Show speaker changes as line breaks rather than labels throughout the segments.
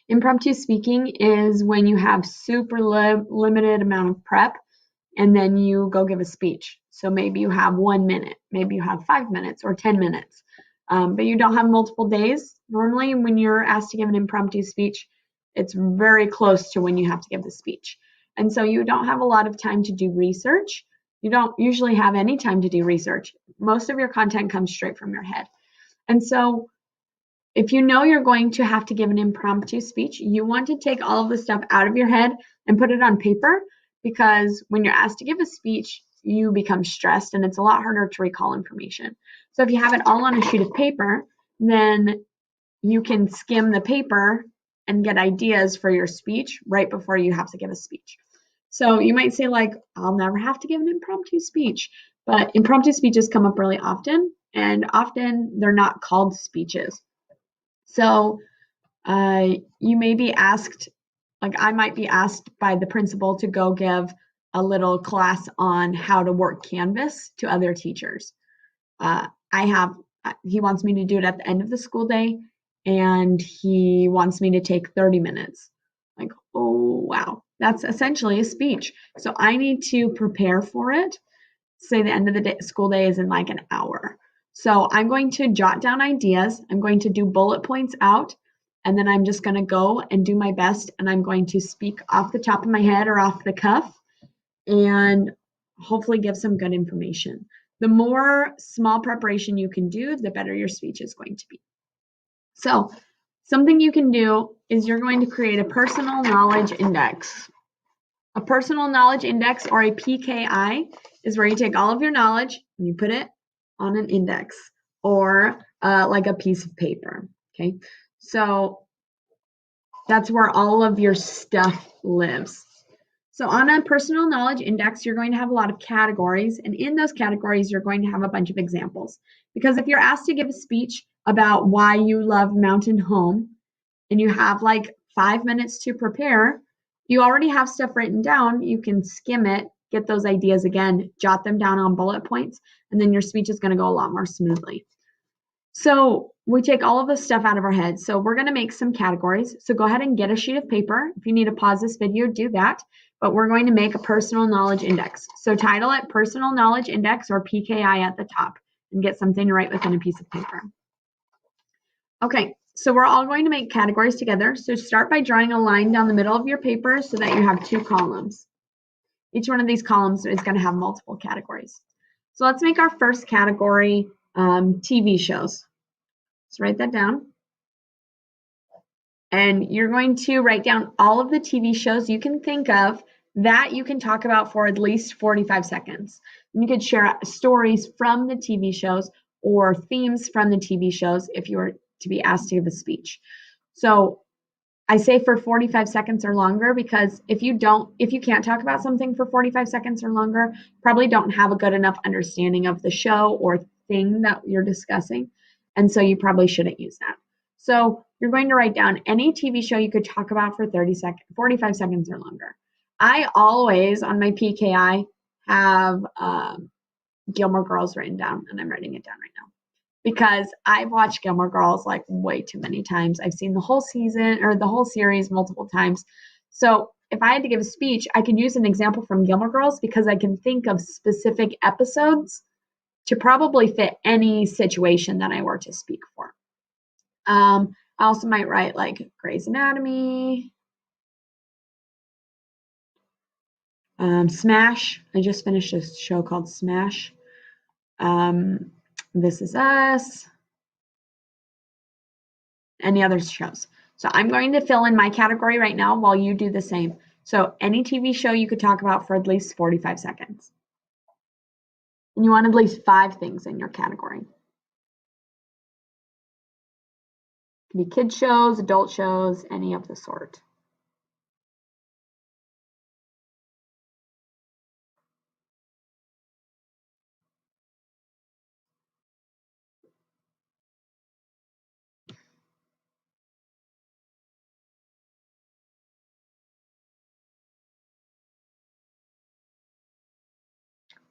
Impromptu speaking is when you have super limited amount of prep and then you go give a speech. So maybe you have 1 minute, maybe you have 5 minutes or 10 minutes, but you don't have multiple days. Normally, when you're asked to give an impromptu speech, it's very close to when you have to give the speech. And so you don't have a lot of time to do research. You don't usually have any time to do research. Most of your content comes straight from your head. And so if you know you're going to have to give an impromptu speech, you want to take all of the stuff out of your head and put it on paper, because when you're asked to give a speech, you become stressed and it's a lot harder to recall information. So if you have it all on a sheet of paper, then you can skim the paper and get ideas for your speech right before you have to give a speech. So you might say, like, I'll never have to give an impromptu speech, but impromptu speeches come up really often, and often they're not called speeches. So you may be asked, like I might be asked by the principal to go give a little class on how to work Canvas to other teachers. He wants me to do it at the end of the school day, and he wants me to take 30 minutes. Like, oh, wow, that's essentially a speech. So I need to prepare for it. Say the end of the school day is in like an hour. So I'm going to jot down ideas. I'm going to do bullet points out, and then I'm just going to go and do my best, and I'm going to speak off the top of my head or off the cuff and hopefully give some good information. The more small preparation you can do, the better your speech is going to be. So something you can do is you're going to create a personal knowledge index. A personal knowledge index, or a PKI, is where you take all of your knowledge and you put it on an index or like a piece of paper. Okay, so that's where all of your stuff lives. So on a personal knowledge index, you're going to have a lot of categories, and in those categories, you're going to have a bunch of examples. Because if you're asked to give a speech about why you love Mountain Home, and you have like 5 minutes to prepare, you already have stuff written down. You can skim it, get those ideas again, jot them down on bullet points, and then your speech is going to go a lot more smoothly. So we take all of this stuff out of our heads. So we're going to make some categories. So go ahead and get a sheet of paper. If you need to pause this video, do that. But we're going to make a personal knowledge index. So title it Personal Knowledge Index, or PKI, at the top, and get something to write within a piece of paper. Okay, so we're all going to make categories together. So start by drawing a line down the middle of your paper so that you have 2 columns. Each one of these columns is going to have multiple categories. So let's make our first category TV shows. Let's write that down. And you're going to write down all of the TV shows you can think of that you can talk about for at least 45 seconds. And you could share stories from the TV shows or themes from the TV shows if you were to be asked to give a speech. So I say for 45 seconds or longer, because if you can't talk about something for 45 seconds or longer, probably don't have a good enough understanding of the show or thing that you're discussing. And so you probably shouldn't use that. So you're going to write down any TV show you could talk about for 45 seconds or longer. I always, on my PKI, have Gilmore Girls written down, and I'm writing it down right now, because I've watched Gilmore Girls like way too many times. I've seen the whole season or the whole series multiple times. So if I had to give a speech, I could use an example from Gilmore Girls, because I can think of specific episodes to probably fit any situation that I were to speak for. I also might write like Grey's Anatomy, Smash. I just finished a show called Smash. This Is Us. Any other shows. So I'm going to fill in my category right now while you do the same. So any TV show you could talk about for at least 45 seconds. And you want at least 5 things in your category. It can be kids shows, adult shows, any of the sort.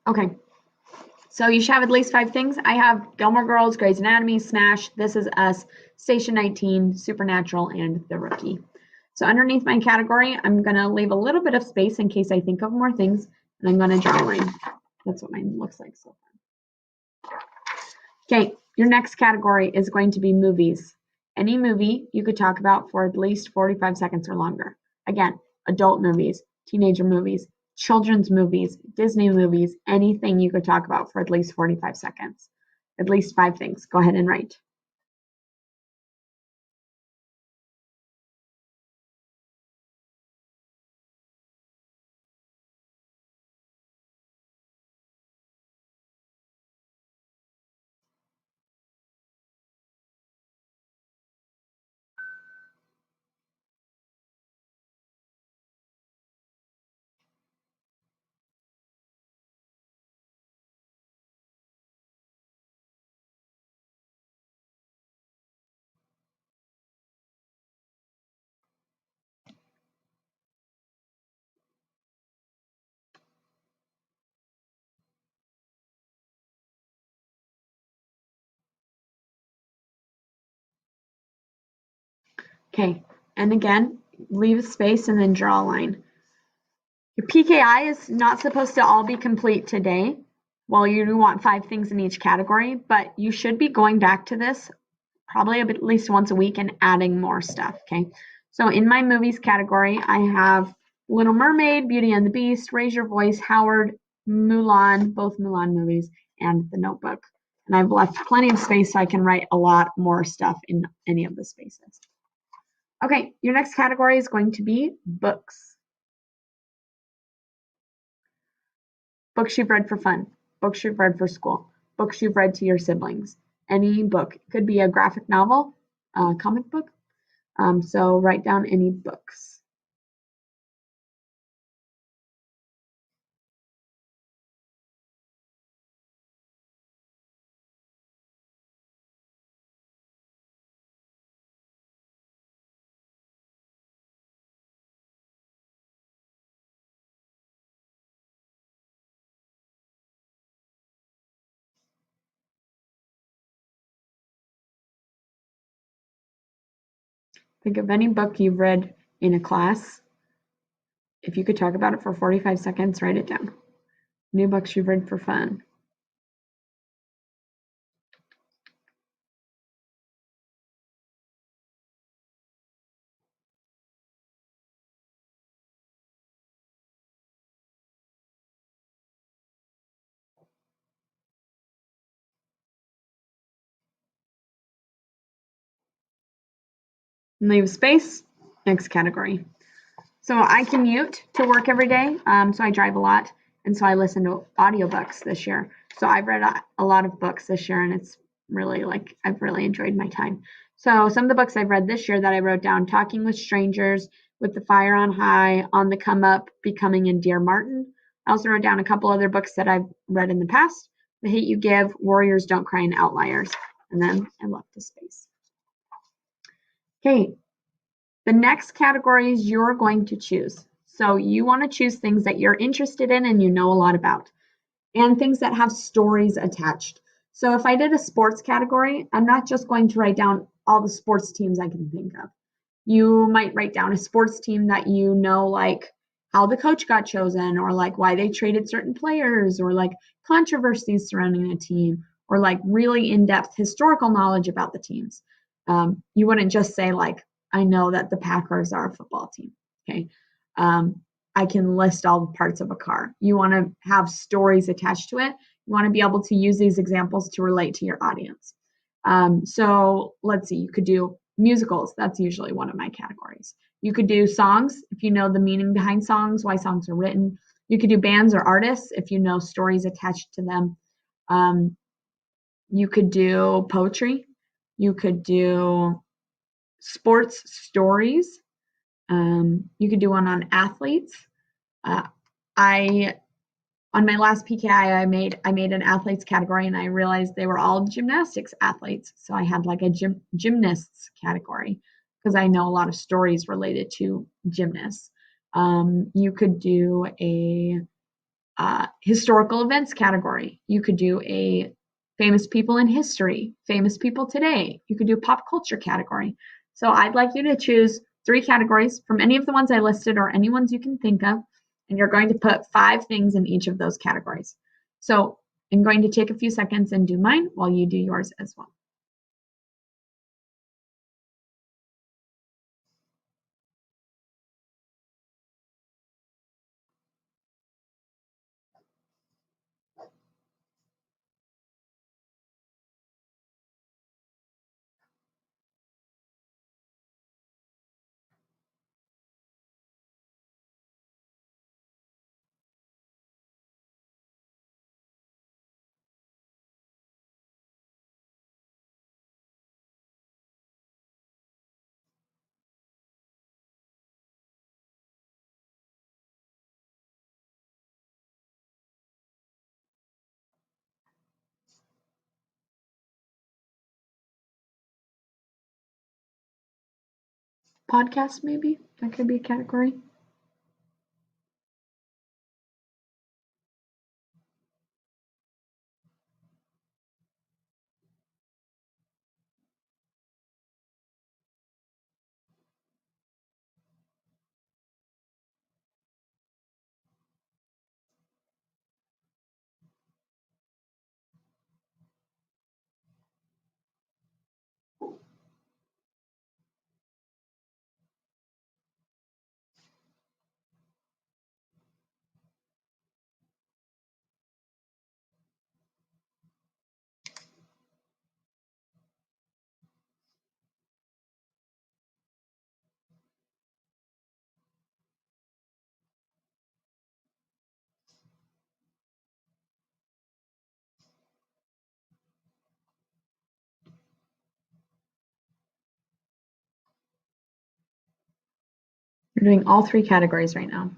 Okay, so you should have at least 5 things. I have Gilmore Girls, Grey's Anatomy, Smash, This Is Us, Station 19, Supernatural, and The Rookie. So underneath my category, I'm going to leave a little bit of space in case I think of more things, and I'm going to draw a line. That's what mine looks like so far. Okay, your next category is going to be movies. Any movie you could talk about for at least 45 seconds or longer. Again, adult movies, teenager movies, children's movies, Disney movies, anything you could talk about for at least 45 seconds. At least 5 things. Go ahead and write. Okay, and again, leave a space and then draw a line. Your PKI is not supposed to all be complete today. Well, you want 5 things in each category, but you should be going back to this probably at least once a week and adding more stuff, okay? So in my movies category, I have Little Mermaid, Beauty and the Beast, Raise Your Voice, Howard, Mulan, both Mulan movies, and The Notebook. And I've left plenty of space so I can write a lot more stuff in any of the spaces. Okay, your next category is going to be books. Books you've read for fun, books you've read for school, books you've read to your siblings. Any book. It could be a graphic novel, a comic book. So write down any books. Think of any book you've read in a class. If you could talk about it for 45 seconds, write it down. New books you've read for fun. And leave space. Next category. So I commute to work every day. So I drive a lot. And so I listen to audiobooks this year. So I've read a lot of books this year, and it's really I've really enjoyed my time. So some of the books I've read this year that I wrote down: Talking with Strangers, With the Fire on High, On the Come Up, Becoming and Dear Martin. I also wrote down a couple other books that I've read in the past: The Hate You Give, Warriors Don't Cry, and Outliers. And then I left the space. Okay, the next categories you're going to choose. So you want to choose things that you're interested in and you know a lot about, and things that have stories attached. So if I did a sports category, I'm not just going to write down all the sports teams I can think of. You might write down a sports team that you know, like how the coach got chosen, or like why they traded certain players, or like controversies surrounding a team, or like really in-depth historical knowledge about the teams. You wouldn't just say like, I know that the Packers are a football team. Okay. I can list all the parts of a car. You want to have stories attached to it. You want to be able to use these examples to relate to your audience. So let's see, you could do musicals. That's usually one of my categories. You could do songs if you know the meaning behind songs, why songs are written. You could do bands or artists if you know stories attached to them. You could do poetry. You could do sports stories. You could do one on athletes. I on my last PKI, I made an athletes category, and I realized they were all gymnastics athletes. So I had like a gymnasts category because I know a lot of stories related to gymnasts. You could do a historical events category. You could do a famous people in history, famous people today. You could do a pop culture category. So I'd like you to choose 3 categories from any of the ones I listed or any ones you can think of, and you're going to put 5 things in each of those categories. So I'm going to take a few seconds and do mine while you do yours as well. Podcast, maybe? That could be a category. We're doing all 3 categories right now.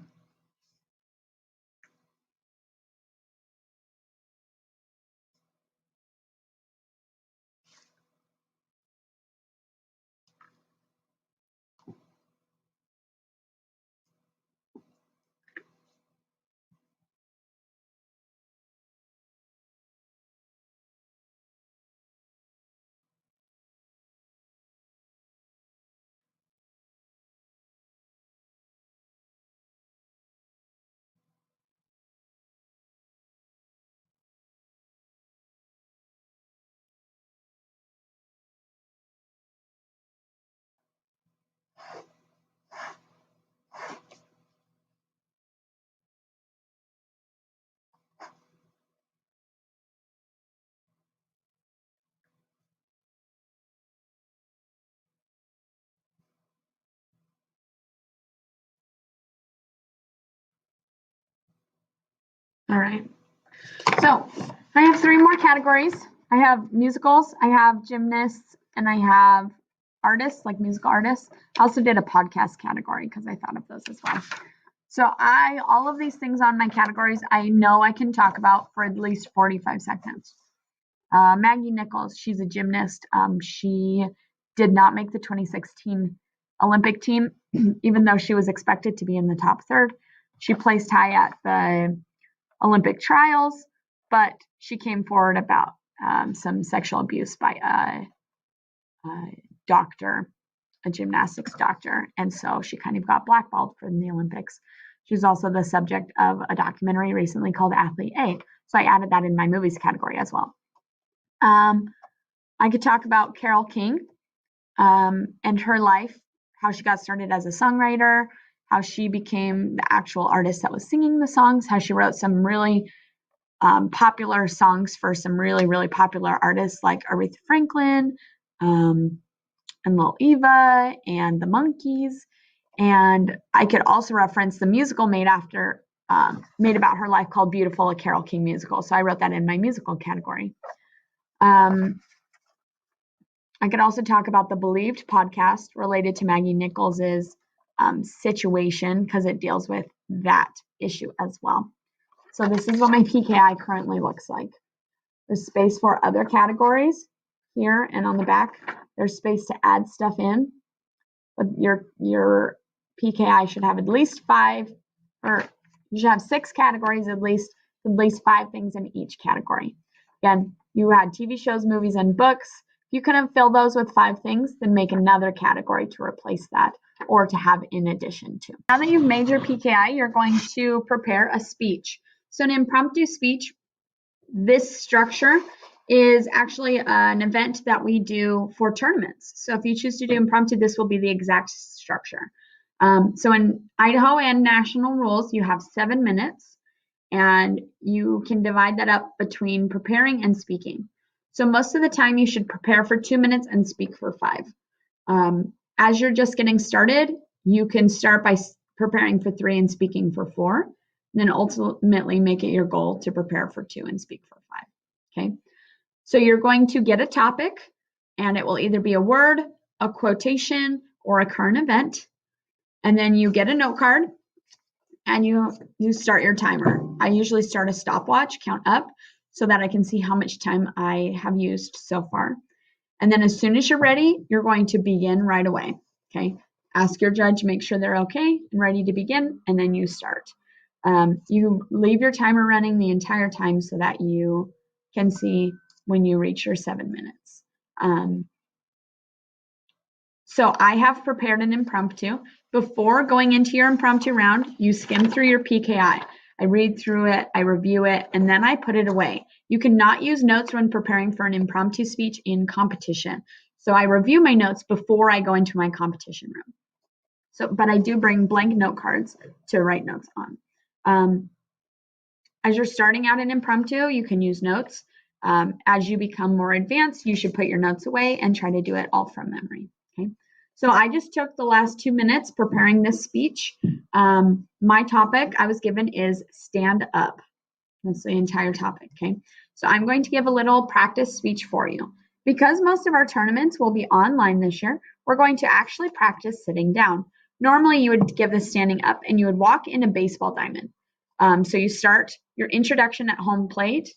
All right. So I have 3 more categories. I have musicals, I have gymnasts, and I have artists, like musical artists. I also did a podcast category because I thought of those as well. So all of these things on my categories, I know I can talk about for at least 45 seconds. Maggie Nichols, she's a gymnast. She did not make the 2016 Olympic team, even though she was expected to be in the top third. She placed high at the Olympic trials, but she came forward about some sexual abuse by a doctor, a gymnastics doctor, and so she kind of got blackballed from the Olympics. She's also the subject of a documentary recently called Athlete A, so I added that in my movies category as well. I could talk about Carole King and her life, how she got started as a songwriter, how she became the actual artist that was singing the songs, how she wrote some really popular songs for some really, really popular artists like Aretha Franklin and Lil Eva and the Monkees. And I could also reference the musical made about her life called Beautiful, a Carole King musical. So I wrote that in my musical category. I could also talk about the Believed podcast related to Maggie Nichols's situation because it deals with that issue as well. So this is what my PKI currently looks like. There's space for other categories here and on the back. There's space to add stuff in. But your PKI should have at least 5, or you should have 6 categories at least 5 things in each category. Again, you had TV shows, movies, and books, If you couldn't fill those with 5 things, then make another category to replace that or to have in addition to. Now that you've made your PKI, you're going to prepare a speech. So an impromptu speech, this structure is actually an event that we do for tournaments. So if you choose to do impromptu, this will be the exact structure. So in Idaho and national rules, you have 7 minutes, and you can divide that up between preparing and speaking. So most of the time, you should prepare for 2 minutes and speak for 5. As you're just getting started, you can start by preparing for 3 and speaking for 4, and then ultimately make it your goal to prepare for 2 and speak for 5. Okay, so you're going to get a topic, and it will either be a word, a quotation, or a current event. And then you get a note card, and you start your timer. I usually start a stopwatch, count up, so that I can see how much time I have used so far. And then as soon as you're ready, you're going to begin right away. Okay, ask your judge, make sure they're okay and ready to begin, and then you start. You leave your timer running the entire time so that you can see when you reach your 7 minutes. So I have prepared an impromptu. Before going into your impromptu round, you skim through your PKI. I read through it, I review it, and then I put it away. You cannot use notes when preparing for an impromptu speech in competition. So I review my notes before I go into my competition room. But I do bring blank note cards to write notes on. As you're starting out in impromptu, you can use notes. As you become more advanced, you should put your notes away and try to do it all from memory. Okay. So I just took the last 2 minutes preparing this speech. My topic I was given is stand up. That's the entire topic. Okay. So I'm going to give a little practice speech for you. Because most of our tournaments will be online this year, we're going to actually practice sitting down. Normally, you would give this standing up, and you would walk in a baseball diamond. So you start your introduction at home plate.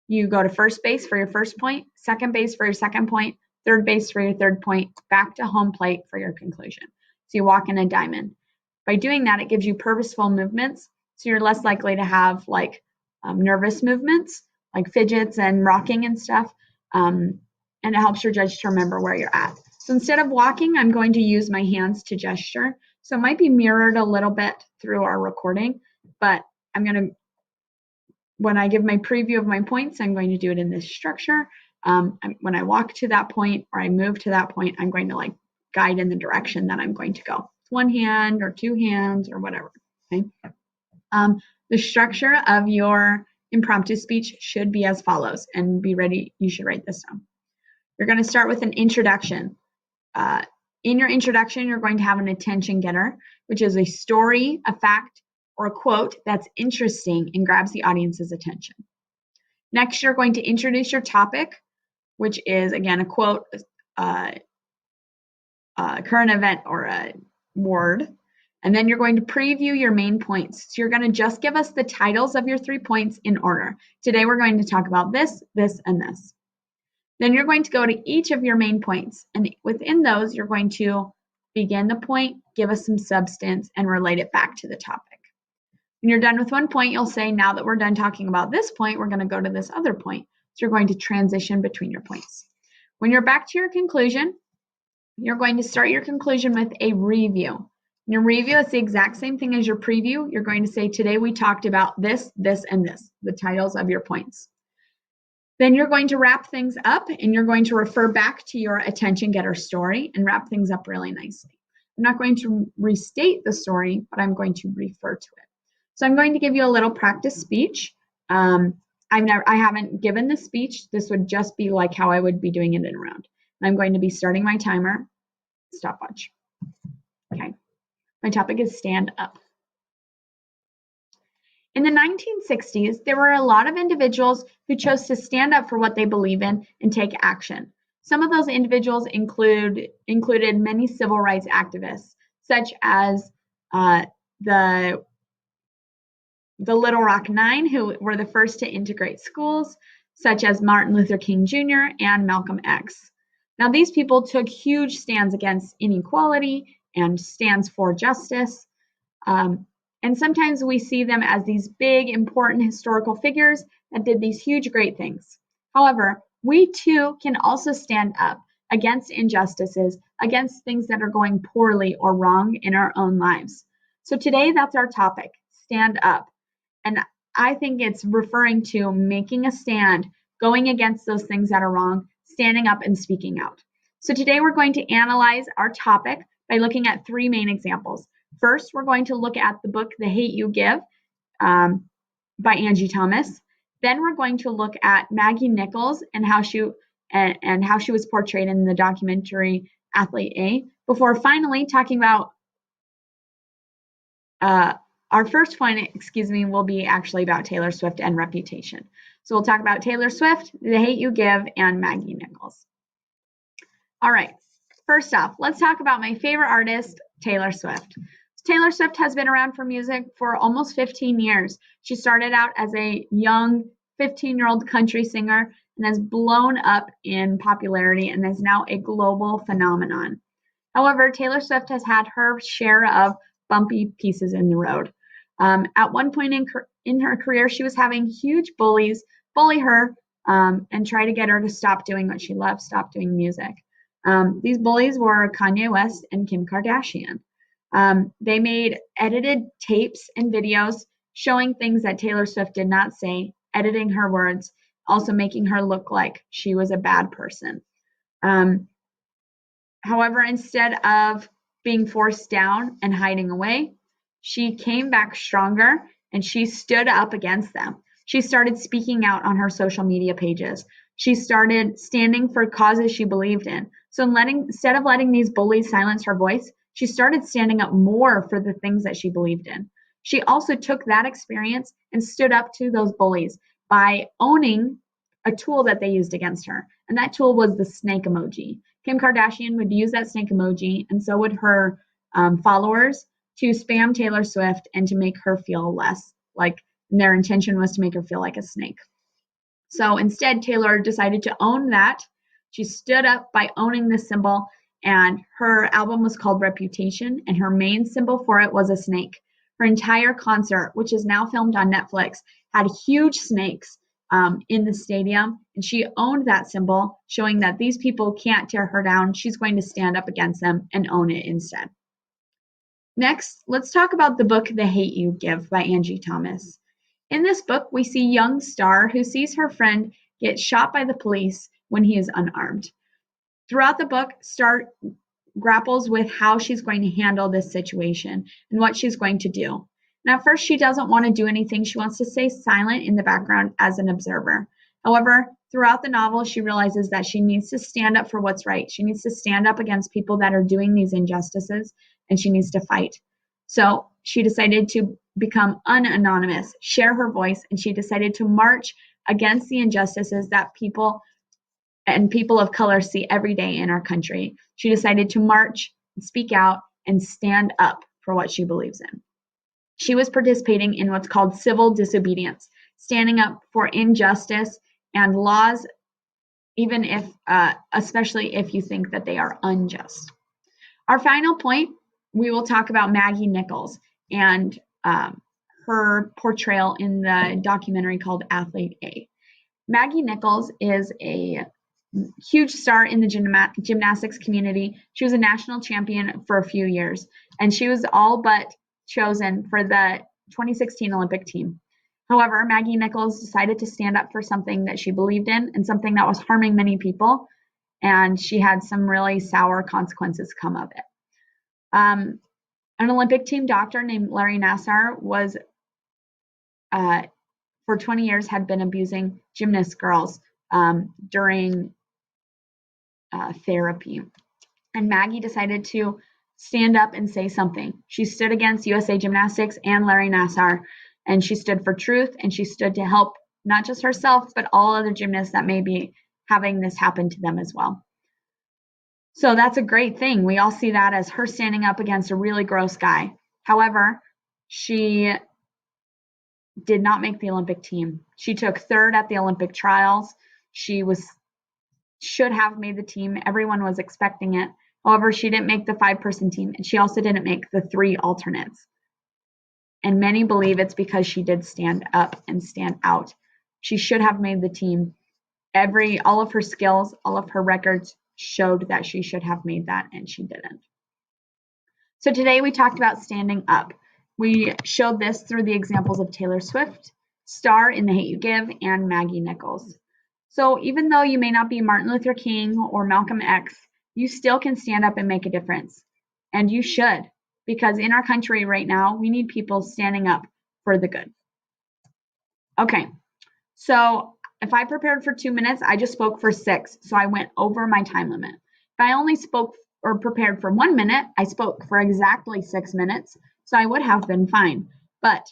You go to first base for your first point, second base for your second point, third base for your third point, back to home plate for your conclusion. So you walk in a diamond. By doing that, it gives you purposeful movements, so you're less likely to have like nervous movements, like fidgets and rocking and stuff, and it helps your judge to remember where you're at. So instead of walking, I'm going to use my hands to gesture. So it might be mirrored a little bit through our recording, but when I give my preview of my points, I'm going to do it in this structure. When I walk to that point or I move to that point, I'm going to like guide in the direction that I'm going to go. One hand or 2 hands or whatever. Okay. The structure of your impromptu speech should be as follows, and be ready. You should write this down. You're going to start with an introduction. In your introduction, you're going to have an attention getter, which is a story, a fact, or a quote that's interesting and grabs the audience's attention. Next, you're going to introduce your topic, which is, again, a quote, a current event, or a word. And then you're going to preview your main points. So you're going to just give us the titles of your 3 points in order. Today, we're going to talk about this, this, and this. Then you're going to go to each of your main points. And within those, you're going to begin the point, give us some substance, and relate it back to the topic. When you're done with one point, you'll say, now that we're done talking about this point, we're going to go to this other point. So you're going to transition between your points. When you're back to your conclusion, you're going to start your conclusion with a review. In your review, it's the exact same thing as your preview. You're going to say, today we talked about this, this, and this, the titles of your points. Then you're going to wrap things up, and you're going to refer back to your attention getter story and wrap things up really nicely. I'm not going to restate the story, but I'm going to refer to it. So I'm going to give you a little practice speech. I haven't given this speech. This would just be like how I would be doing it in a round. And I'm going to be starting my timer, stopwatch. Okay. My topic is stand up. In the 1960s, there were a lot of individuals who chose to stand up for what they believe in and take action. Some of those individuals included many civil rights activists, such as the Little Rock Nine, who were the first to integrate schools, such as Martin Luther King Jr. and Malcolm X. Now, these people took huge stands against inequality and stands for justice. And sometimes we see them as these big, important historical figures that did these huge, great things. However, we too can also stand up against injustices, against things that are going poorly or wrong in our own lives. So today, that's our topic, stand up. And I think it's referring to making a stand, going against those things that are wrong, standing up and speaking out. So today we're going to analyze our topic by looking at three main examples. First, we're going to look at the book, The Hate You Give, by Angie Thomas. Then we're going to look at Maggie Nichols and how she was portrayed in the documentary Athlete A, before finally talking about our first point, will be actually about Taylor Swift and Reputation. So we'll talk about Taylor Swift, The Hate You Give, and Maggie Nichols. All right, first off, let's talk about my favorite artist, Taylor Swift. Taylor Swift has been around for music for almost 15 years. She started out as a young 15-year-old country singer and has blown up in popularity and is now a global phenomenon. However, Taylor Swift has had her share of bumpy pieces in the road. At one point in her career, she was having huge bullies bully her and try to get her to stop doing what she loves, stop doing music. These bullies were Kanye West and Kim Kardashian. They made edited tapes and videos showing things that Taylor Swift did not say, editing her words, also making her look like she was a bad person. However, instead of being forced down and hiding away, she came back stronger and she stood up against them. She started speaking out on her social media pages. She started standing for causes she believed in. So instead of letting these bullies silence her voice, she started standing up more for the things that she believed in. She also took that experience and stood up to those bullies by owning a tool that they used against her. And that tool was the snake emoji. Kim Kardashian would use that snake emoji, and so would her followers, to spam Taylor Swift and to make her feel less like, their intention was to make her feel like a snake. So instead, Taylor decided to own that. She stood up by owning this symbol, and her album was called Reputation, and her main symbol for it was a snake. Her entire concert, which is now filmed on Netflix, had huge snakes in the stadium, and she owned that symbol, showing that these people can't tear her down. She's going to stand up against them and own it instead. Next, let's talk about the book The Hate You Give by Angie Thomas. In this book, we see young Star who sees her friend get shot by the police when he is unarmed. Throughout the book, Star grapples with how she's going to handle this situation and what she's going to do. And at first, she doesn't want to do anything. She wants to stay silent in the background as an observer. However, throughout the novel, she realizes that she needs to stand up for what's right. She needs to stand up against people that are doing these injustices, and she needs to fight. So she decided to become unanonymous, share her voice, and she decided to march against the injustices that people of color see every day in our country. She decided to march, speak out, and stand up for what she believes in. She was participating in what's called civil disobedience, standing up for injustice and laws, even if, especially if you think that they are unjust. Our final point, we will talk about Maggie Nichols and her portrayal in the documentary called Athlete A. Maggie Nichols is a huge star in the gymnastics community. She was a national champion for a few years, and she was all but chosen for the 2016 Olympic team. However, Maggie Nichols decided to stand up for something that she believed in and something that was harming many people, and she had some really sour consequences come of it. An Olympic team doctor named Larry Nassar was, for 20 years, had been abusing gymnast girls during therapy. And Maggie decided to stand up and say something. She stood against USA Gymnastics and Larry Nassar, and she stood for truth, and she stood to help not just herself, but all other gymnasts that may be having this happen to them as well. So that's a great thing. We all see that as her standing up against a really gross guy. However, she did not make the Olympic team. She took third at the Olympic trials. She should have made the team. Everyone was expecting it. However, she didn't make the 5-person team, and she also didn't make the 3 alternates. And many believe it's because she did stand up and stand out. She should have made the team, all of her skills, all of her records showed that she should have made that, and she didn't. So today we talked about standing up. We showed this through the examples of Taylor Swift, Star in The Hate U Give, and Maggie Nichols. So even though you may not be Martin Luther King or Malcolm X, you still can stand up and make a difference. And you should, because in our country right now, we need people standing up for the good. Okay, so if I prepared for 2 minutes, I just spoke for 6, so I went over my time limit. If I only spoke or prepared for 1 minute, I spoke for exactly 6 minutes, so I would have been fine. But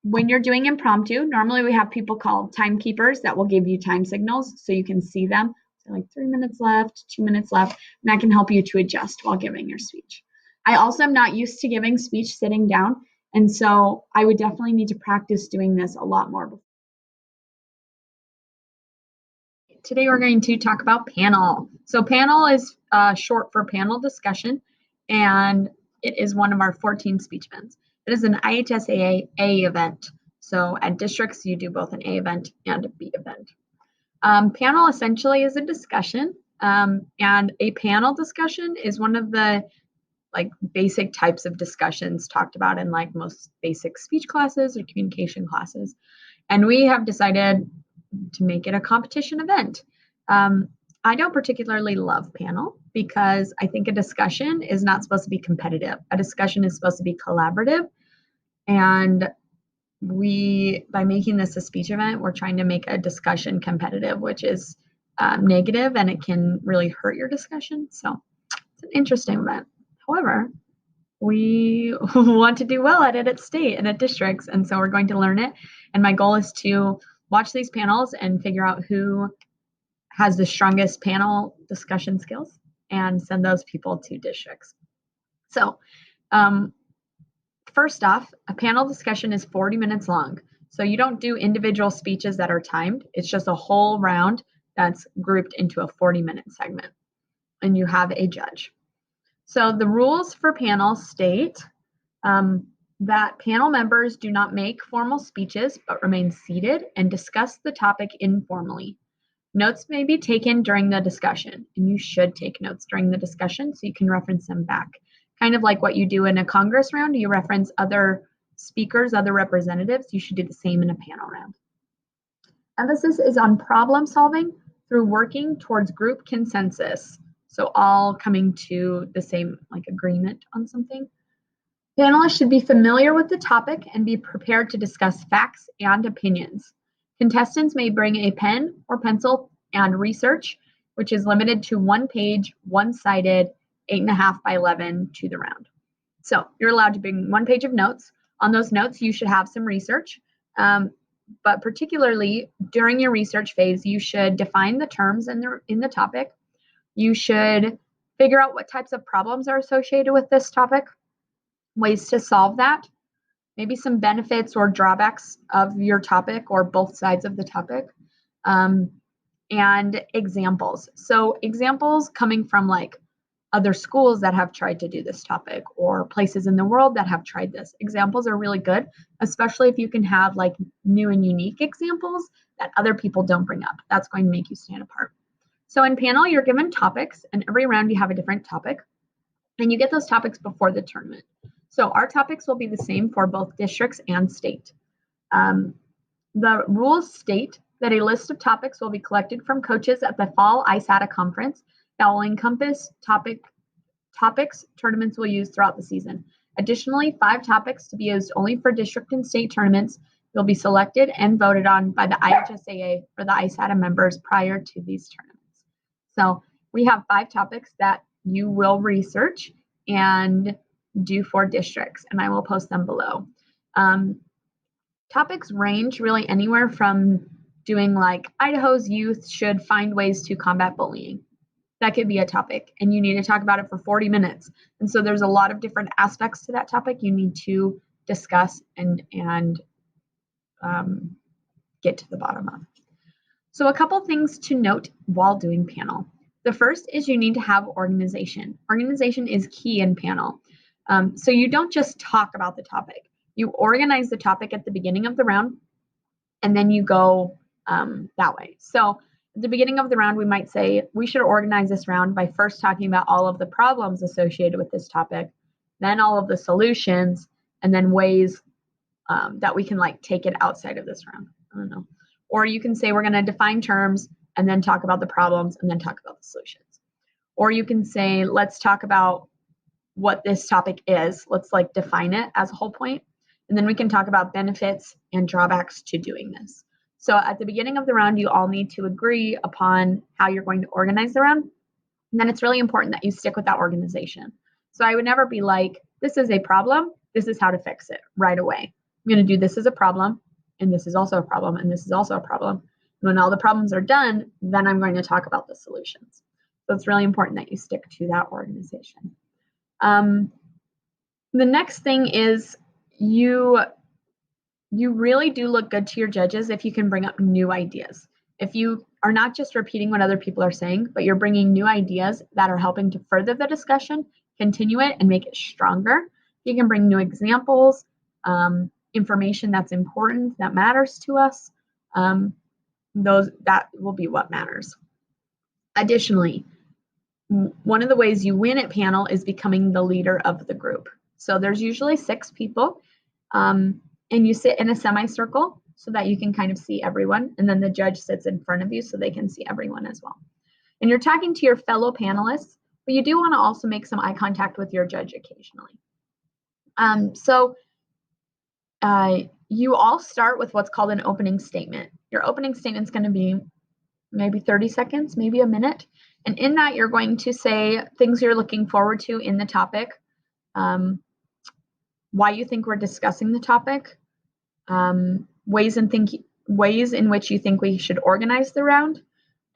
when you're doing impromptu, normally we have people called timekeepers that will give you time signals so you can see them. So like 3 minutes left, 2 minutes left, and that can help you to adjust while giving your speech. I also am not used to giving speech sitting down, and so I would definitely need to practice doing this a lot more. Today we're going to talk about panel. So panel is short for panel discussion, and it is one of our 14 speech events. It is an IHSAA A event. So at districts, you do both an A event and a B event. Panel essentially is a discussion, and a panel discussion is one of the basic types of discussions talked about in like most basic speech classes or communication classes. And we have decided to make it a competition event. I don't particularly love panel because I think a discussion is not supposed to be competitive. A discussion is supposed to be collaborative. And by making this a speech event, we're trying to make a discussion competitive, which is negative, and it can really hurt your discussion. So it's an interesting event. However, we want to do well at it at state and at districts, and so we're going to learn it. And my goal is to watch these panels and figure out who has the strongest panel discussion skills and send those people to districts. So first off, a panel discussion is 40 minutes long. So you don't do individual speeches that are timed. It's just a whole round that's grouped into a 40-minute segment, and you have a judge. So the rules for panel state that panel members do not make formal speeches, but remain seated and discuss the topic informally. Notes may be taken during the discussion, and you should take notes during the discussion so you can reference them back. Kind of like what you do in a Congress round, you reference other speakers, other representatives. You should do the same in a panel round. Emphasis is on problem solving through working towards group consensus. So all coming to the same agreement on something. Panelists should be familiar with the topic and be prepared to discuss facts and opinions. Contestants may bring a pen or pencil and research, which is limited to 1 page, one-sided, 8.5 by 11 to the round. So you're allowed to bring 1 page of notes. On those notes, you should have some research, but particularly during your research phase, you should define the terms in the topic. You should figure out what types of problems are associated with this topic, ways to solve that, maybe some benefits or drawbacks of your topic or both sides of the topic, and examples. So examples coming from other schools that have tried to do this topic or places in the world that have tried this. Examples are really good, especially if you can have new and unique examples that other people don't bring up. That's going to make you stand apart. So in panel, you're given topics, and every round you have a different topic, and you get those topics before the tournament. So our topics will be the same for both districts and state. The rules state that a list of topics will be collected from coaches at the fall ISATA conference that will encompass topics tournaments will use throughout the season. Additionally, 5 topics to be used only for district and state tournaments will be selected and voted on by the IHSAA for the ISATA members prior to these tournaments. So we have 5 topics that you will research and do for districts, and I will post them below. Topics range really anywhere from doing Idaho's youth should find ways to combat bullying. That could be a topic, and you need to talk about it for 40 minutes. And so there's a lot of different aspects to that topic you need to discuss and get to the bottom of. So a couple things to note while doing panel. The first is you need to have organization. Organization is key in panel. So you don't just talk about the topic. You organize the topic at the beginning of the round, and then you go that way. So at the beginning of the round, we might say we should organize this round by first talking about all of the problems associated with this topic, then all of the solutions, and then ways that we can like take it outside of this round. I don't know. Or you can say we're going to define terms and then talk about the problems and then talk about the solutions. Or you can say, let's talk about what this topic is. Let's like define it as a whole point. And then we can talk about benefits and drawbacks to doing this. So at the beginning of the round, you all need to agree upon how you're going to organize the round. And then it's really important that you stick with that organization. So I would never be like, this is a problem. This is how to fix it right away. I'm going to do this as a problem, and this is also a problem, and this is also a problem. And when all the problems are done, then I'm going to talk about the solutions. So it's really important that you stick to that organization. The next thing is you really do look good to your judges if you can bring up new ideas. If you are not just repeating what other people are saying, but you're bringing new ideas that are helping to further the discussion, continue it, and make it stronger. You can bring new examples, information that's important, that matters to us. That will be what matters. Additionally, one of the ways you win at panel is becoming the leader of the group. So there's usually 6 people, and you sit in a semicircle so that you can kind of see everyone, and then the judge sits in front of you so they can see everyone as well. And you're talking to your fellow panelists, but you do want to also make some eye contact with your judge occasionally. You all start with what's called an opening statement. Your opening statement is going to be maybe 30 seconds, maybe a minute. And in that, you're going to say things you're looking forward to in the topic, why you think we're discussing the topic, ways in which you think we should organize the round,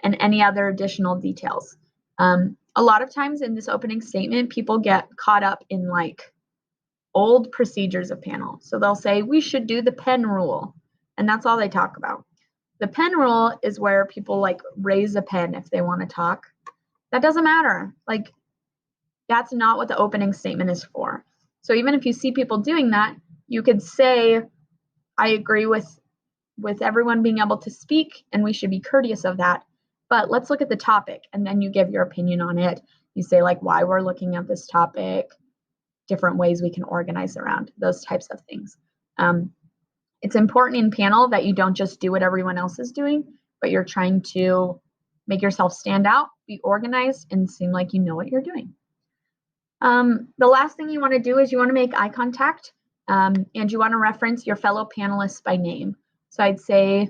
and any other additional details. A lot of times in this opening statement, people get caught up in like old procedures of panel. So they'll say, we should do the pen rule. And that's all they talk about. The pen rule is where people like raise a pen if they want to talk. That doesn't matter. Like, that's not what the opening statement is for. So even if you see people doing that, you could say, I agree with everyone being able to speak, and we should be courteous of that. But let's look at the topic, and then you give your opinion on it. You say like why we're looking at this topic, different ways we can organize around, those types of things. It's important in panel that you don't just do what everyone else is doing, but you're trying to make yourself stand out, be organized, and seem like you know what you're doing. The last thing you want to do is you want to make eye contact, and you want to reference your fellow panelists by name. So I'd say,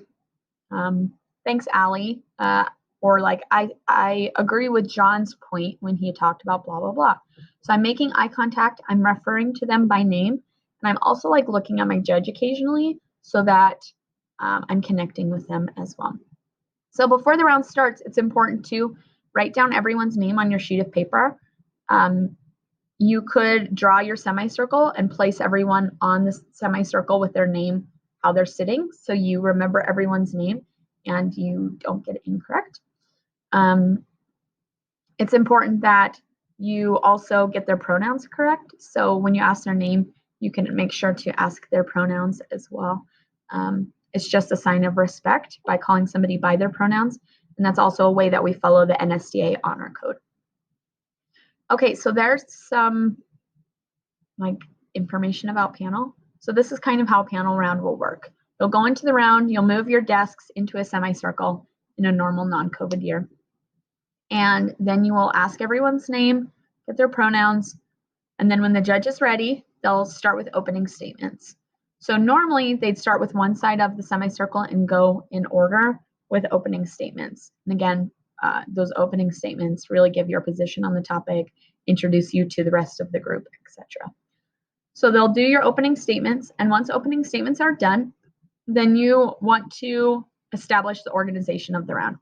thanks, Allie, or like, I agree with John's point when he talked about blah, blah, blah. So I'm making eye contact, I'm referring to them by name, and I'm also like looking at my judge occasionally so that I'm connecting with them as well. So before the round starts, it's important to write down everyone's name on your sheet of paper. You could draw your semicircle and place everyone on the semicircle with their name, how they're sitting, so you remember everyone's name and you don't get it incorrect. It's important that you also get their pronouns correct. So when you ask their name, you can make sure to ask their pronouns as well. It's just a sign of respect by calling somebody by their pronouns. And that's also a way that we follow the NSDA honor code. Okay, so there's some like information about panel. So this is kind of how panel round will work. You'll go into the round, you'll move your desks into a semicircle in a normal non-COVID year. And then you will ask everyone's name, get their pronouns, and then when the judge is ready, they'll start with opening statements. So normally they'd start with one side of the semicircle and go in order with opening statements. And again, those opening statements really give your position on the topic, introduce you to the rest of the group, etc. So they'll do your opening statements, and once opening statements are done, then you want to establish the organization of the round.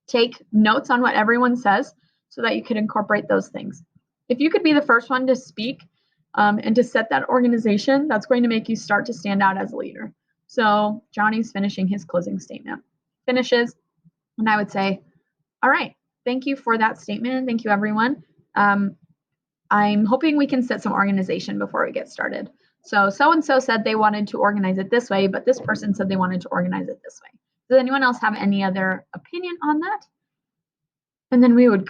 Take notes on what everyone says so that you can incorporate those things. If you could be the first one to speak and to set that organization, that's going to make you start to stand out as a leader. So Johnny's finishing his closing statement. Finishes, and I would say, all right, thank you for that statement. Thank you, everyone. I'm hoping we can set some organization before we get started. So-and-so said they wanted to organize it this way, but this person said they wanted to organize it this way.
Does anyone else have any other opinion on that? And then we'd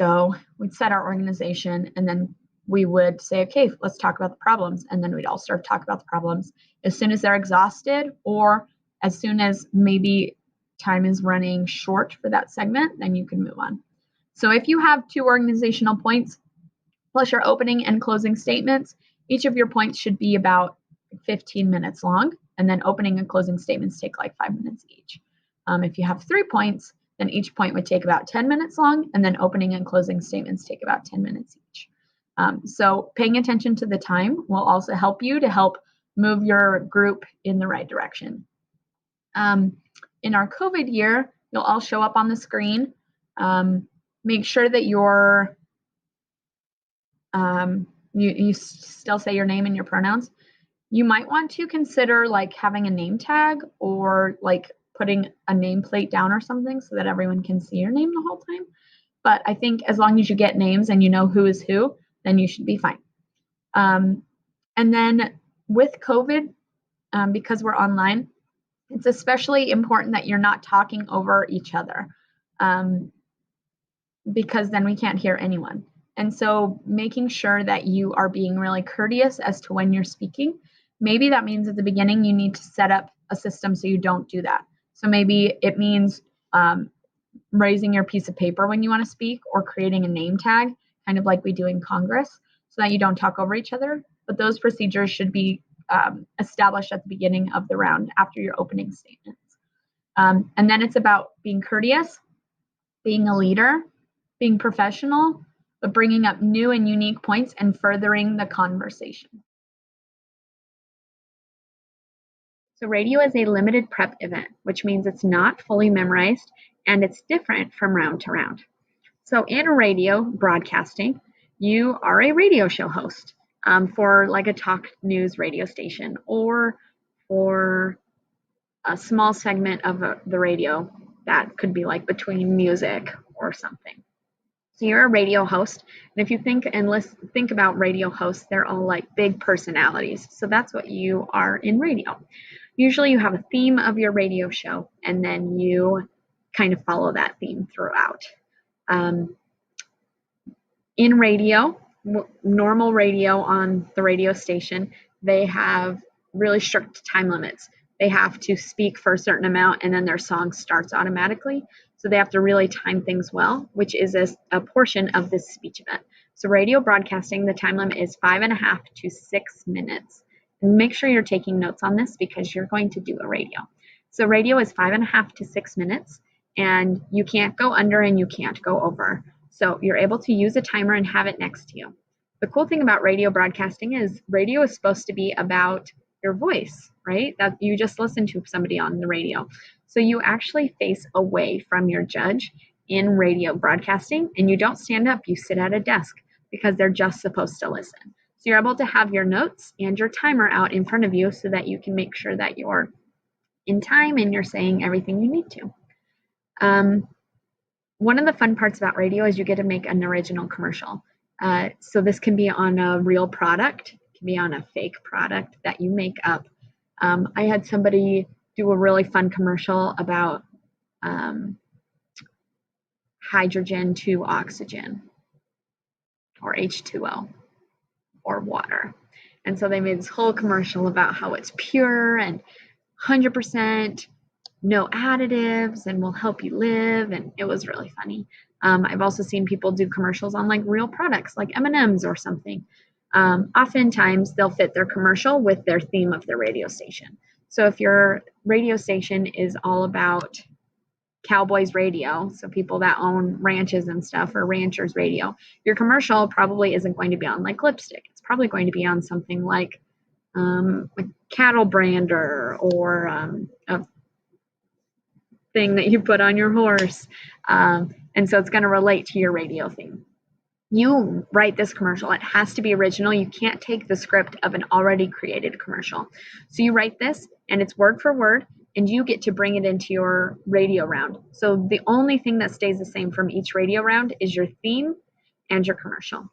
set our organization, and then we would say, okay, let's talk about the problems. And then we'd all start to talk about the problems. As soon as they're exhausted, or as soon as maybe time is running short for that segment, then you can move on. So if you have 2 organizational points, plus your opening and closing statements, each of your points should be about 15 minutes long, and then opening and closing statements take like 5 minutes each. If you have 3 points, then each point would take about 10 minutes long, and then opening and closing statements take about 10 minutes each. So paying attention to the time will also help you to help move your group in the right direction. In our COVID year, you'll all show up on the screen. Make sure that you still say your name and your pronouns. You might want to consider like having a name tag, or like putting a nameplate down or something so that everyone can see your name the whole time. But I think as long as you get names and you know who is who, then you should be fine. And then with COVID, because we're online, it's especially important that you're not talking over each other, because then we can't hear anyone. And so making sure that you are being really courteous as to when you're speaking. Maybe that means at the beginning you need to set up a system so you don't do that. So maybe it means raising your piece of paper when you want to speak, or creating a name tag, kind of like we do in Congress, so that you don't talk over each other. But those procedures should be established at the beginning of the round after your opening statements. And then it's about being courteous, being a leader, being professional, but bringing up new and unique points and furthering the conversation. So radio is a limited prep event, which means it's not fully memorized and it's different from round to round. So in radio broadcasting, you are a radio show host for like a talk news radio station, or for a small segment of the radio that could be like between music or something. So you're a radio host, and if you think about radio hosts, they're all like big personalities. So that's what you are in radio. Usually you have a theme of your radio show, and then you kind of follow that theme throughout. In radio, normal radio on the radio station, they have really strict time limits. They have to speak for a certain amount, and then their song starts automatically. So they have to really time things well, which is a portion of this speech event. So radio broadcasting, the time limit is 5.5 to 6 minutes. And make sure you're taking notes on this because you're going to do a radio. So radio is 5.5 to 6 minutes, and you can't go under and you can't go over. So you're able to use a timer and have it next to you. The cool thing about radio broadcasting is radio is supposed to be about your voice, right? That you just listen to somebody on the radio. So you actually face away from your judge in radio broadcasting, and you don't stand up, you sit at a desk because they're just supposed to listen. So you're able to have your notes and your timer out in front of you so that you can make sure that you're in time and you're saying everything you need to. One of the fun parts about radio is you get to make an original commercial. So this can be on a real product, it can be on a fake product that you make up. I had somebody do a really fun commercial about hydrogen to oxygen, or H2O, or water. And so they made this whole commercial about how it's pure and 100% no additives and will help you live, and it was really funny. I've also seen people do commercials on like real products like M&Ms or something. Oftentimes they'll fit their commercial with their theme of their radio station. So if your radio station is all about cowboys radio, so people that own ranches and stuff, or ranchers radio, your commercial probably isn't going to be on like lipstick. It's probably going to be on something like a cattle brander, or a thing that you put on your horse. And so it's going to relate to your radio theme. You write this commercial. It has to be original. You can't take the script of an already created commercial. So you write this, and it's word for word, and you get to bring it into your radio round. So the only thing that stays the same from each radio round is your theme and your commercial.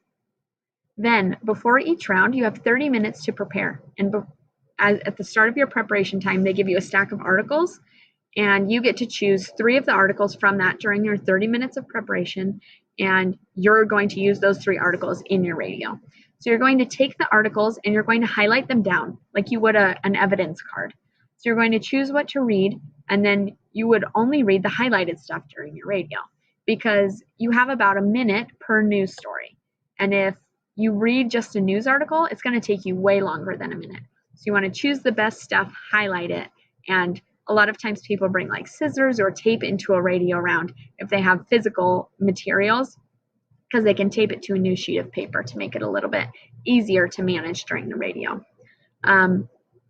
Then, before each round, you have 30 minutes to prepare. And at the start of your preparation time, they give you a stack of articles, and you get to choose 3 of the articles from that during your 30 minutes of preparation, and you're going to use those 3 articles in your radio. So you're going to take the articles and you're going to highlight them down like you would an evidence card. So you're going to choose what to read, and then you would only read the highlighted stuff during your radio, because you have about a minute per news story. And if you read just a news article, it's going to take you way longer than a minute. So you want to choose the best stuff, highlight it, and a lot of times people bring like scissors or tape into a radio round if they have physical materials, because they can tape it to a new sheet of paper to make it a little bit easier to manage during the radio.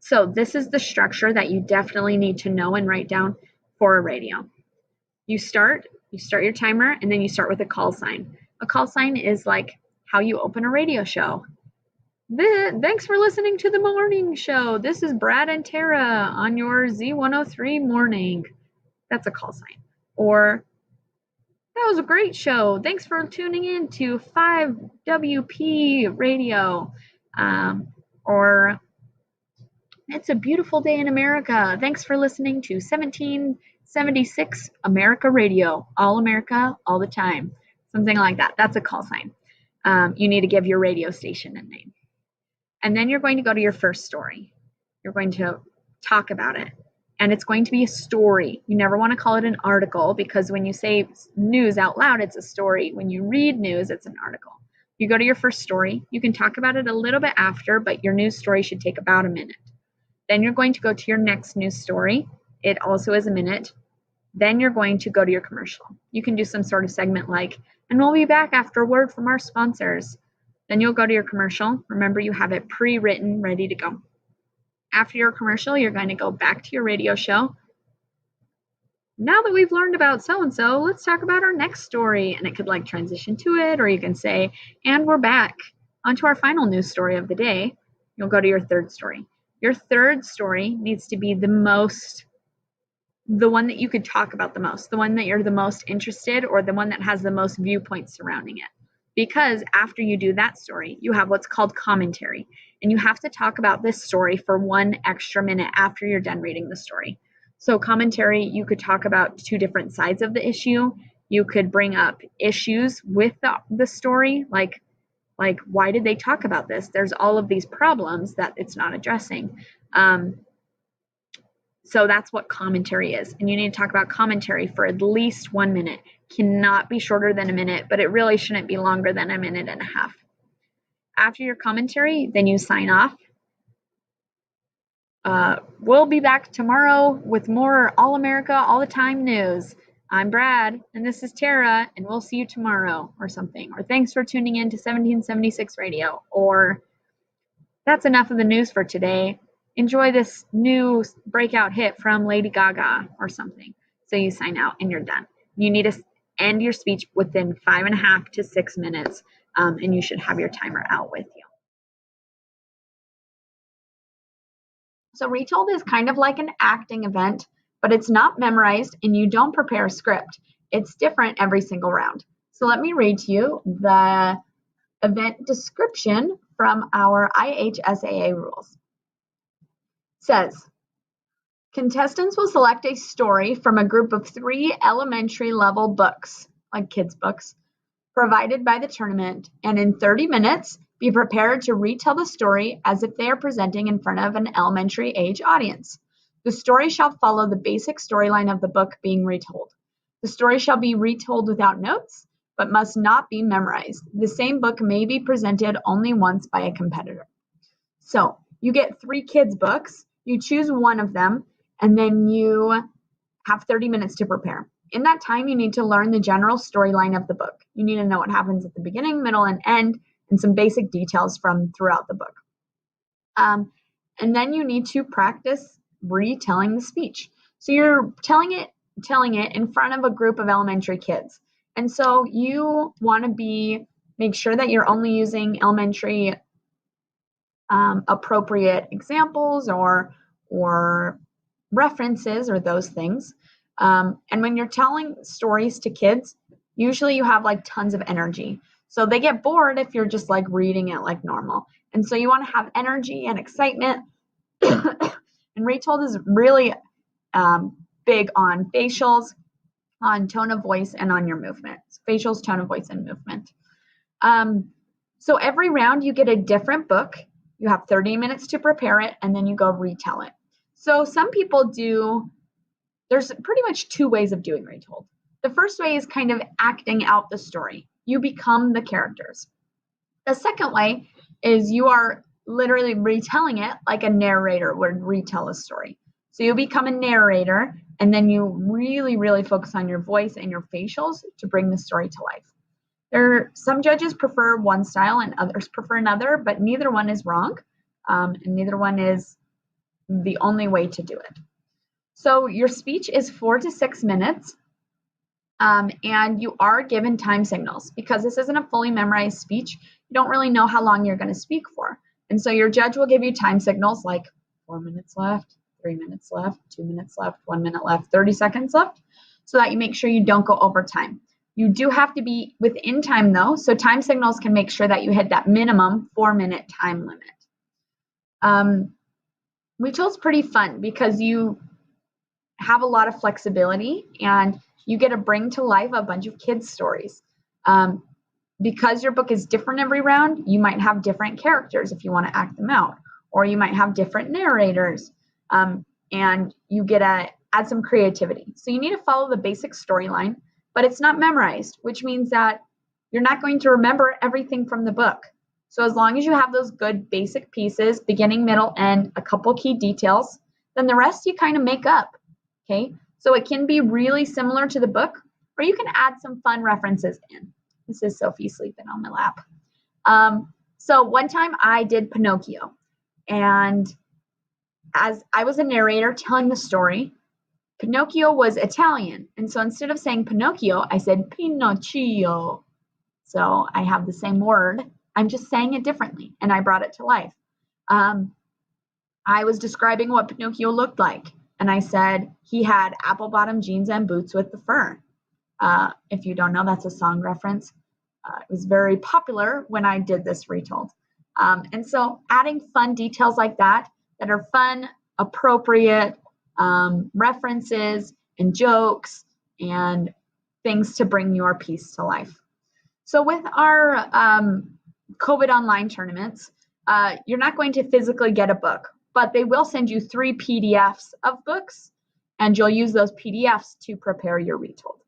So this is the structure that you definitely need to know and write down for a radio. You start your timer, and then you start with a call sign. A call sign is like how you open a radio show. Thanks for listening to the morning show. This is Brad and Tara on your Z103 morning. That's a call sign. Or, that was a great show. Thanks for tuning in to 5WP radio. Or, it's a beautiful day in America. Thanks for listening to 1776 America Radio. All America, all the time. Something like that. That's a call sign. You need to give your radio station a name. And then you're going to go to your first story. You're going to talk about it. And it's going to be a story. You never want to call it an article, because when you say news out loud, it's a story. When you read news, it's an article. You go to your first story. You can talk about it a little bit after, but your news story should take about a minute. Then you're going to go to your next news story. It also is a minute. Then you're going to go to your commercial. You can do some sort of segment like, and we'll be back after a word from our sponsors. Then you'll go to your commercial. Remember, you have it pre-written, ready to go. After your commercial, you're going to go back to your radio show. Now that we've learned about so-and-so, let's talk about our next story. And it could like transition to it, or you can say, and we're back onto our final news story of the day. You'll go to your third story. Your third story needs to be the one that you could talk about the most, the one that you're the most interested, or the one that has the most viewpoints surrounding it. Because after you do that story, you have what's called commentary. And you have to talk about this story for 1 extra minute after you're done reading the story. So commentary, you could talk about 2 different sides of the issue. You could bring up issues with the story, like why did they talk about this? There's all of these problems that it's not addressing. So that's what commentary is. And you need to talk about commentary for at least 1 minute. Cannot be shorter than a minute, but it really shouldn't be longer than a minute and a half. After your commentary, then you sign off. We'll be back tomorrow with more All America, All the Time news. I'm Brad, and this is Tara, and we'll see you tomorrow, or something. Or thanks for tuning in to 1776 Radio. Or that's enough of the news for today. Enjoy this new breakout hit from Lady Gaga, or something. So you sign out, and you're done. You need to end your speech within 5.5 to 6 minutes, and you should have your timer out with you. So Retold is kind of like an acting event, but it's not memorized and you don't prepare a script. It's different every single round. So let me read to you the event description from our IHSAA rules. It says, contestants will select a story from a group of 3 elementary level books, like kids' books, provided by the tournament, and in 30 minutes, be prepared to retell the story as if they are presenting in front of an elementary age audience. The story shall follow the basic storyline of the book being retold. The story shall be retold without notes, but must not be memorized. The same book may be presented only once by a competitor. So you get 3 kids' books, you choose one of them, and then you have 30 minutes to prepare. In that time, you need to learn the general storyline of the book. You need to know what happens at the beginning, middle, and end, and some basic details from throughout the book. And then you need to practice retelling the speech. So you're telling it in front of a group of elementary kids. And so you want to make sure that you're only using elementary appropriate examples or references or those things. And when you're telling stories to kids, usually you have like tons of energy. So they get bored if you're just like reading it like normal. And so you want to have energy and excitement. And Retold is really big on facials, on tone of voice, and on your movement. Facials, tone of voice, and movement. So every round you get a different book. You have 30 minutes to prepare it, and then you go retell it. So some people there's pretty much two ways of doing Retold. The first way is kind of acting out the story. You become the characters. The second way is you are literally retelling it like a narrator would retell a story. So you become a narrator, and then you really, really focus on your voice and your facials to bring the story to life. Some judges prefer one style and others prefer another, but neither one is wrong, and neither one is the only way to do it. So your speech is 4 to 6 minutes, and you are given time signals. Because this isn't a fully memorized speech, you don't really know how long you're going to speak for. And so your judge will give you time signals like 4 minutes left, 3 minutes left, 2 minutes left, 1 minute left, 30 seconds left, so that you make sure you don't go over time. You do have to be within time though, so time signals can make sure that you hit that minimum 4-minute time limit. Retold's pretty fun because you have a lot of flexibility and you get to bring to life a bunch of kids' stories. Because your book is different every round, you might have different characters if you want to act them out, or you might have different narrators, and you get to add some creativity. So you need to follow the basic storyline, but it's not memorized, which means that you're not going to remember everything from the book. So as long as you have those good basic pieces, beginning, middle, end, a couple key details, then the rest you kind of make up, okay? So it can be really similar to the book, or you can add some fun references in. This is Sophie sleeping on my lap. So one time I did Pinocchio, and as I was a narrator telling the story, Pinocchio was Italian. And so instead of saying Pinocchio, I said Pinocchio. So I have the same word. I'm just saying it differently, and I brought it to life. I was describing what Pinocchio looked like, and I said he had apple-bottom jeans and boots with the fur. If you don't know, that's a song reference. It was very popular when I did this Retold. And so adding fun details like that are fun, appropriate references and jokes and things to bring your piece to life. So with our COVID online tournaments, you're not going to physically get a book, but they will send you 3 PDFs of books, and you'll use those PDFs to prepare your Retold.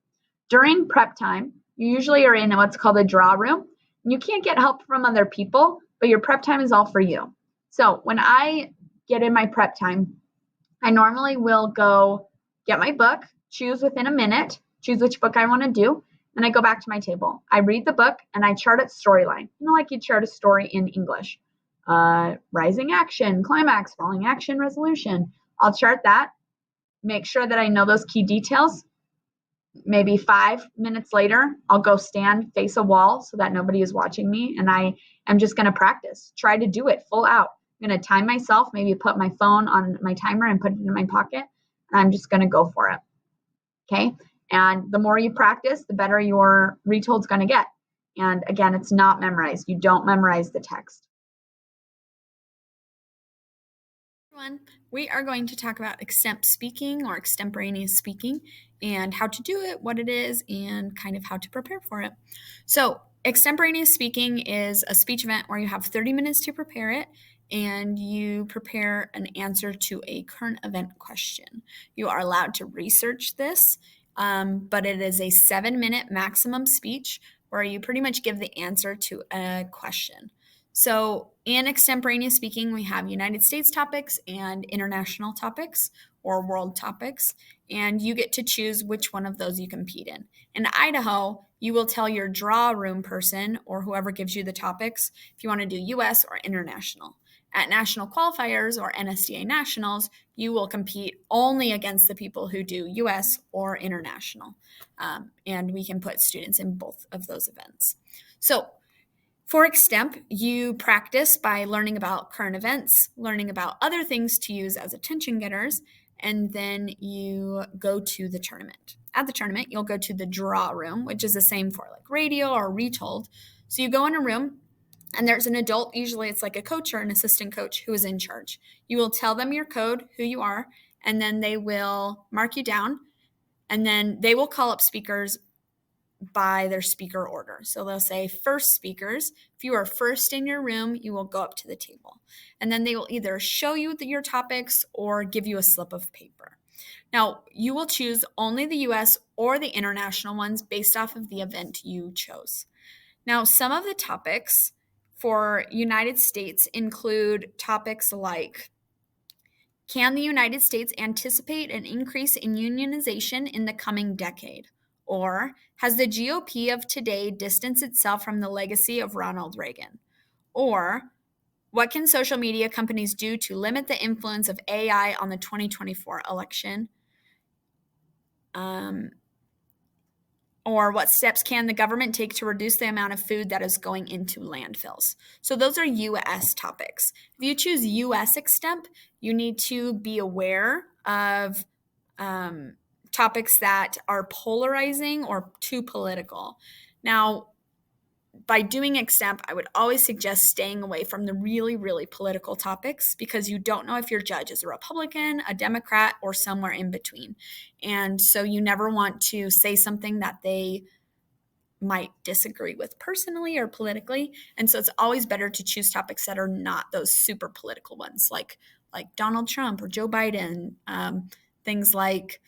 During prep time, you usually are in what's called a draw room. You can't get help from other people, but your prep time is all for you. So when I get in my prep time, I normally will go get my book, choose within a minute, choose which book I want to do, and I go back to my table. I read the book and I chart its storyline, like you chart a story in English. Rising action, climax, falling action, resolution. I'll chart that, make sure that I know those key details. Maybe 5 minutes later, I'll go stand, face a wall so that nobody is watching me, and I am just going to practice, try to do it full out. I'm going to time myself, maybe put my phone on my timer and put it in my pocket, and I'm just going to go for it, okay? And the more you practice, the better your Retold's going to get. And again, it's not memorized. You don't memorize the text.
We are going to talk about extemp speaking or extemporaneous speaking and how to do it, what it is, and kind of how to prepare for it. So extemporaneous speaking is a speech event where you have 30 minutes to prepare it, and you prepare an answer to a current event question. You are allowed to research this, but it is a 7-minute maximum speech where you pretty much give the answer to a question. So in extemporaneous speaking, we have United States topics and international topics or world topics, and you get to choose which one of those you compete in. In Idaho, you will tell your draw room person or whoever gives you the topics if you want to do US or international. At national qualifiers or NSDA nationals, you will compete only against the people who do US or international, and we can put students in both of those events. So for extemp, you practice by learning about current events, learning about other things to use as attention getters, and then you go to the tournament. At the tournament, you'll go to the draw room, which is the same for like radio or Retold. So you go in a room, and there's an adult, usually it's like a coach or an assistant coach who is in charge. You will tell them your code, who you are, and then they will mark you down, and then they will call up speakers by their speaker order. So they'll say first speakers. If you are first in your room, you will go up to the table. And then they will either show you your topics or give you a slip of paper. Now, you will choose only the US or the international ones based off of the event you chose. Now, some of the topics for United States include topics like, can the United States anticipate an increase in unionization in the coming decade? Or has the GOP of today distanced itself from the legacy of Ronald Reagan? Or what can social media companies do to limit the influence of AI on the 2024 election? Or what steps can the government take to reduce the amount of food that is going into landfills? So those are U.S. topics. If you choose U.S. Extemp, you need to be aware of topics that are polarizing or too political. Now, by doing Extemp, I would always suggest staying away from the really, really political topics because you don't know if your judge is a Republican, a Democrat, or somewhere in between. And so you never want to say something that they might disagree with personally or politically. And so it's always better to choose topics that are not those super political ones, like Donald Trump or Joe Biden, things like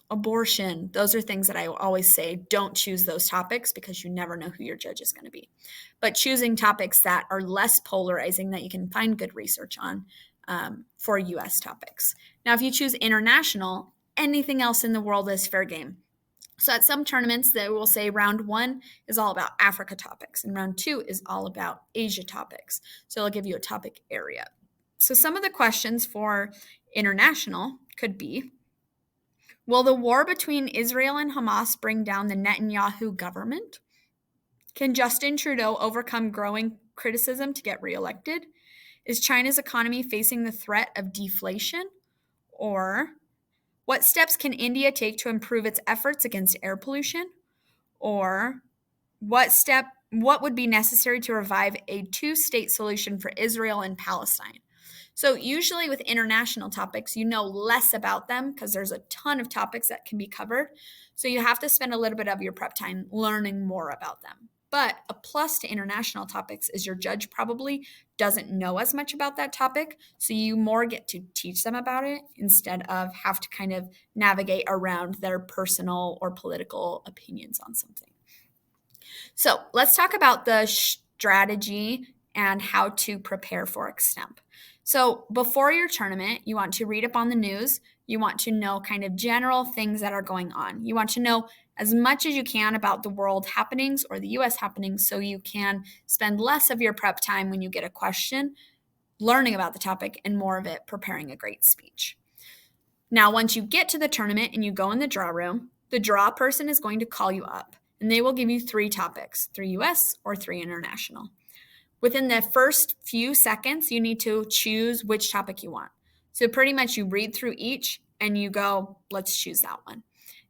abortion. Those are things that I always say, don't choose those topics because you never know who your judge is going to be. But choosing topics that are less polarizing that you can find good research on for U.S. topics. Now, if you choose international, anything else in the world is fair game. So at some tournaments, they will say round 1 is all about Africa topics and round 2 is all about Asia topics. So it'll give you a topic area. So some of the questions for international could be, will the war between Israel and Hamas bring down the Netanyahu government? Can Justin Trudeau overcome growing criticism to get reelected? Is China's economy facing the threat of deflation? Or what steps can India take to improve its efforts against air pollution? Or what would be necessary to revive a two-state solution for Israel and Palestine? So usually with international topics, you know less about them because there's a ton of topics that can be covered. So you have to spend a little bit of your prep time learning more about them. But a plus to international topics is your judge probably doesn't know as much about that topic, so you more get to teach them about it instead of have to kind of navigate around their personal or political opinions on something. So let's talk about the strategy and how to prepare for Extemp. So before your tournament, you want to read up on the news. You want to know kind of general things that are going on. You want to know as much as you can about the world happenings or the U.S. happenings so you can spend less of your prep time when you get a question learning about the topic and more of it preparing a great speech. Now, once you get to the tournament and you go in the draw room, the draw person is going to call you up and they will give you 3 topics, 3 U.S. or 3 international. Within the first few seconds, you need to choose which topic you want. So pretty much you read through each and you go, let's choose that one.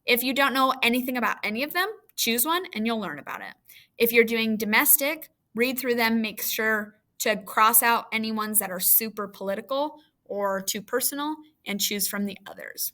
If you don't know anything about any of them, choose one and you'll learn about it. If you're doing domestic, read through them, make sure to cross out any ones that are super political or too personal and choose from the others.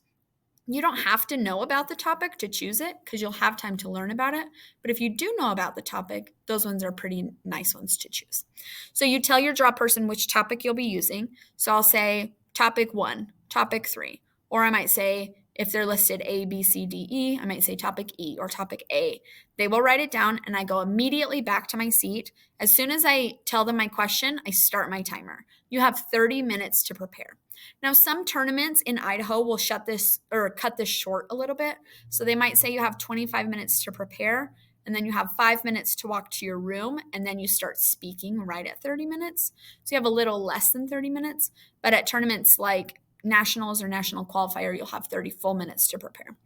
You don't have to know about the topic to choose it because you'll have time to learn about it. But if you do know about the topic, those ones are pretty nice ones to choose. So you tell your draw person which topic you'll be using. So I'll say topic 1, topic 3, or I might say if they're listed A, B, C, D, E, I might say topic E or topic A. They will write it down and I go immediately back to my seat. As soon as I tell them my question, I start my timer. You have 30 minutes to prepare. Now, some tournaments in Idaho will cut this short a little bit. So they might say you have 25 minutes to prepare, and then you have 5 minutes to walk to your room, and then you start speaking right at 30 minutes. So you have a little less than 30 minutes. But at tournaments like nationals or national qualifier, you'll have 30 full minutes to prepare.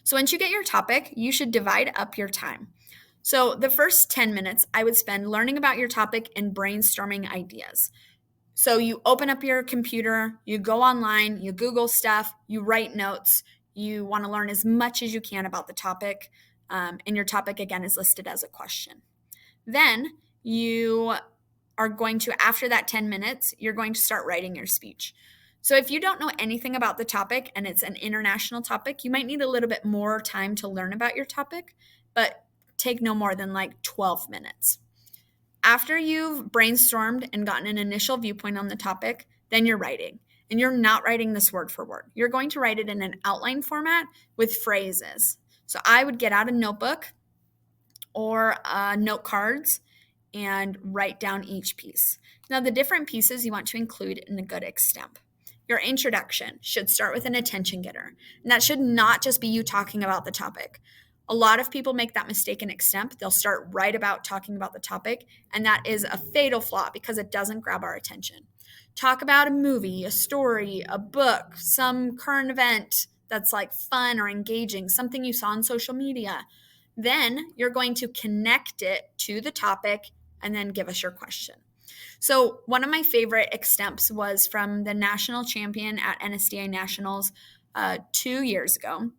So once you get your topic, you should divide up your time. So the first 10 minutes, I would spend learning about your topic and brainstorming ideas. So you open up your computer, you go online, you Google stuff, you write notes, you want to learn as much as you can about the topic, and your topic, again, is listed as a question. Then you are going to, after that 10 minutes, you're going to start writing your speech. So if you don't know anything about the topic and it's an international topic, you might need a little bit more time to learn about your topic, but take no more than like 12 minutes. After you've brainstormed and gotten an initial viewpoint on the topic, then you're writing. And you're not writing this word for word. You're going to write it in an outline format with phrases. So I would get out a notebook or note cards and write down each piece. Now, the different pieces you want to include in a good extemp. Your introduction should start with an attention getter. And that should not just be you talking about the topic. A lot of people make that mistake in extemp. They'll start right about talking about the topic, and that is a fatal flaw because it doesn't grab our attention. Talk about a movie, a story, a book, some current event that's like fun or engaging, something you saw on social media. Then you're going to connect it to the topic and then give us your question. So one of my favorite extemps was from the national champion at NSDA Nationals 2 years ago.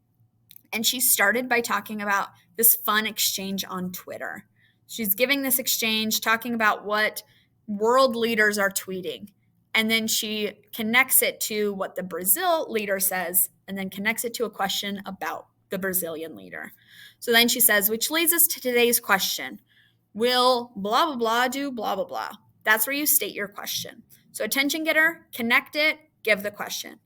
And she started by talking about this fun exchange on Twitter. She's giving this exchange, talking about what world leaders are tweeting. And then she connects it to what the Brazil leader says, and then connects it to a question about the Brazilian leader. So then she says, which leads us to today's question. Will blah, blah, blah do blah, blah, blah? That's where you state your question. So attention getter, connect it, give the question.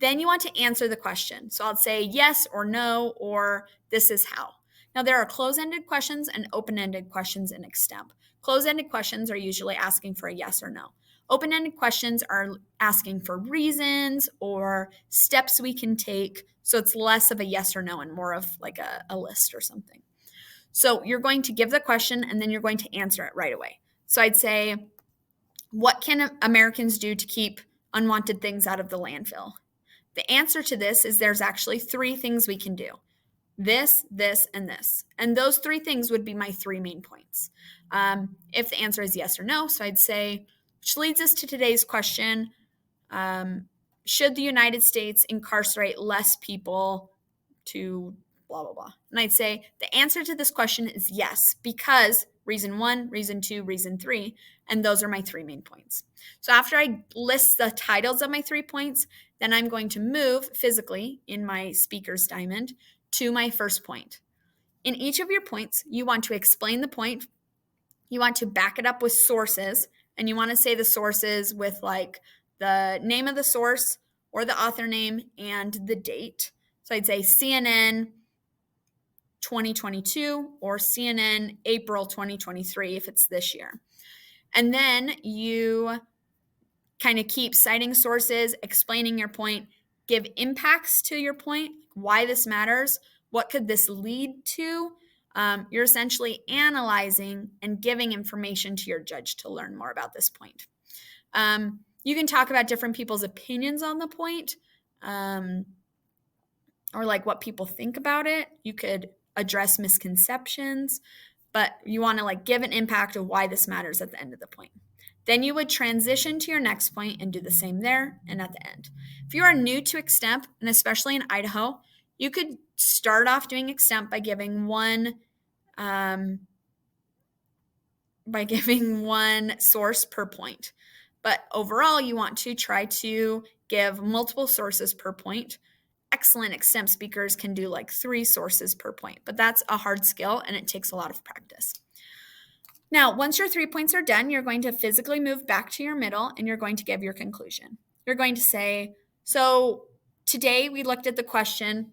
Then you want to answer the question. So I'll say yes or no, or this is how. Now there are close-ended questions and open-ended questions in extemp. Close-ended questions are usually asking for a yes or no. Open-ended questions are asking for reasons or steps we can take. So it's less of a yes or no and more of like a list or something. So you're going to give the question and then you're going to answer it right away. So I'd say, what can Americans do to keep unwanted things out of the landfill? The answer to this is there's actually 3 things we can do. This, and this. And those 3 things would be my 3 main points. If the answer is yes or no, so I'd say, which leads us to today's question, should the United States incarcerate less people to blah, blah, blah? And I'd say the answer to this question is yes, because reason 1, reason 2, reason 3, and those are my 3 main points. So after I list the titles of my 3 points, then I'm going to move physically in my speaker's diamond to my first point. In each of your points, you want to explain the point, you want to back it up with sources, and you want to say the sources with like the name of the source or the author name and the date. So I'd say CNN 2022 or CNN April 2023 if it's this year. And then you kind of keep citing sources, explaining your point, give impacts to your point, why this matters, what could this lead to. You're essentially analyzing and giving information to your judge to learn more about this point. You can talk about different people's opinions on the point, or like what people think about it. You could address misconceptions, but you want to like give an impact of why this matters at the end of the point. Then you would transition to your next point and do the same there and at the end. If you are new to extemp, and especially in Idaho, you could start off doing extemp by giving one source per point. But overall, you want to try to give multiple sources per point. Excellent extemp speakers can do like 3 sources per point, but that's a hard skill and it takes a lot of practice. Now, once your 3 points are done, you're going to physically move back to your middle and you're going to give your conclusion. You're going to say, so today we looked at the question,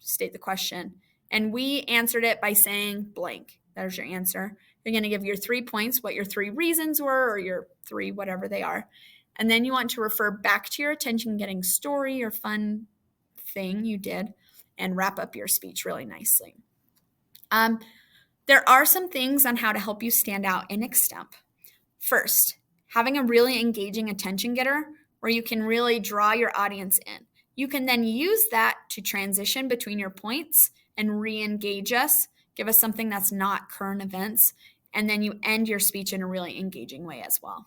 state the question, and we answered it by saying blank. There's your answer. You're going to give your 3 points, what your 3 reasons were, or your 3, whatever they are. And then you want to refer back to your attention-getting story or fun thing you did and wrap up your speech really nicely. There are some things on how to help you stand out in extemp. First, having a really engaging attention getter where you can really draw your audience in. You can then use that to transition between your points and re-engage us, give us something that's not current events, and then you end your speech in a really engaging way as well.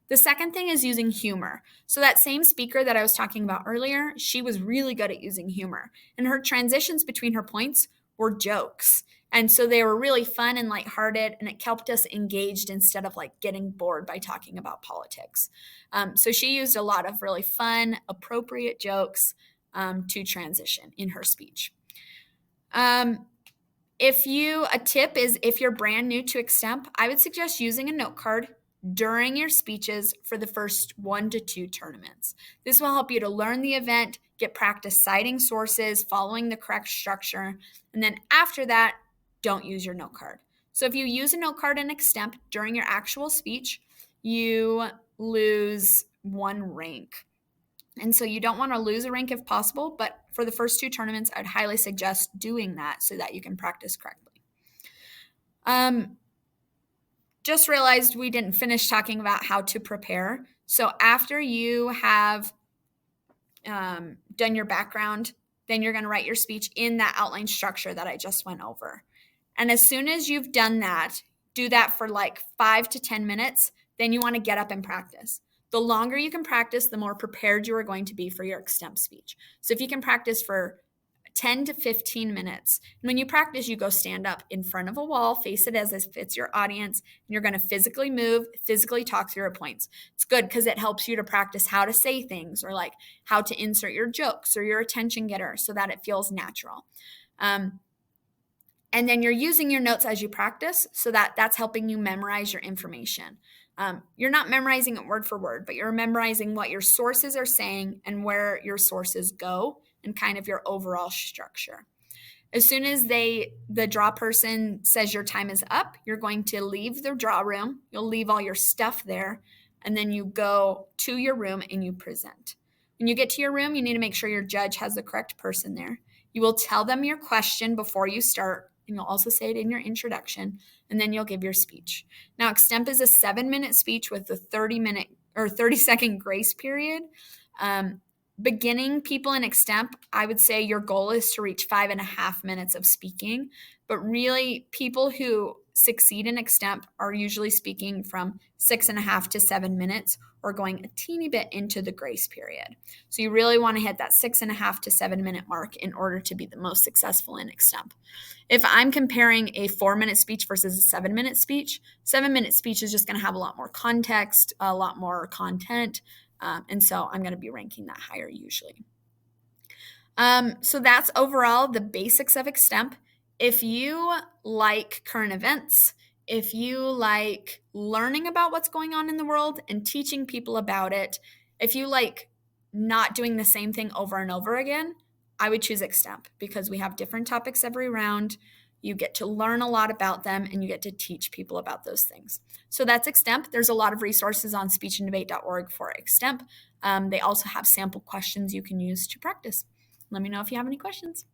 The second thing is using humor. So that same speaker that I was talking about earlier, she was really good at using humor, and her transitions between her points were jokes. And so they were really fun and lighthearted, and it kept us engaged instead of like getting bored by talking about politics. So she used a lot of really fun, appropriate jokes to transition in her speech. A tip is if you're brand new to Extemp, I would suggest using a note card during your speeches for the first 1 to 2 tournaments. This will help you to learn the event, get practice citing sources, following the correct structure, and then after that, don't use your note card. So if you use a note card in Extemp during your actual speech, you lose 1 rank. And so you don't want to lose a rank if possible, but for the first 2 tournaments, I'd highly suggest doing that so that you can practice correctly. Just realized we didn't finish talking about how to prepare. So after you have done your background, then you're going to write your speech in that outline structure that I just went over. And as soon as you've done that, do that for like 5 to 10 minutes, then you want to get up and practice. The longer you can practice, the more prepared you are going to be for your Extemp speech. So if you can practice for 10 to 15 minutes, and when you practice, you go stand up in front of a wall, face it as if it's your audience, and you're going to physically move, physically talk through your points. It's good because it helps you to practice how to say things or like how to insert your jokes or your attention getter so that it feels natural. And then you're using your notes as you practice so that that's helping you memorize your information. You're not memorizing it word for word, but you're memorizing what your sources are saying and where your sources go and kind of your overall structure. As soon as the draw person says your time is up, you're going to leave the draw room. You'll leave all your stuff there, and then you go to your room and you present. When you get to your room, you need to make sure your judge has the correct person there. You will tell them your question before you start, and you'll also say it in your introduction, and then you'll give your speech. Now, Extemp is a 7-minute speech with a 30-second grace period. Beginning people in Extemp, I would say your goal is to reach 5.5 minutes of speaking, but really people who succeed in Extemp are usually speaking from 6.5 to 7 minutes or going a teeny bit into the grace period. So you really want to hit that 6.5 to 7 minute mark in order to be the most successful in Extemp. If I'm comparing a 4-minute speech versus a 7-minute speech, 7-minute speech is just going to have a lot more context, a lot more content, and so I'm going to be ranking that higher usually. So that's overall the basics of Extemp. If you like current events, if you like learning about what's going on in the world and teaching people about it, if you like not doing the same thing over and over again, I would choose Extemp because we have different topics every round. You get to learn a lot about them and you get to teach people about those things. So that's Extemp. There's a lot of resources on speechanddebate.org for Extemp. They also have sample questions you can use to practice. Let me know if you have any questions.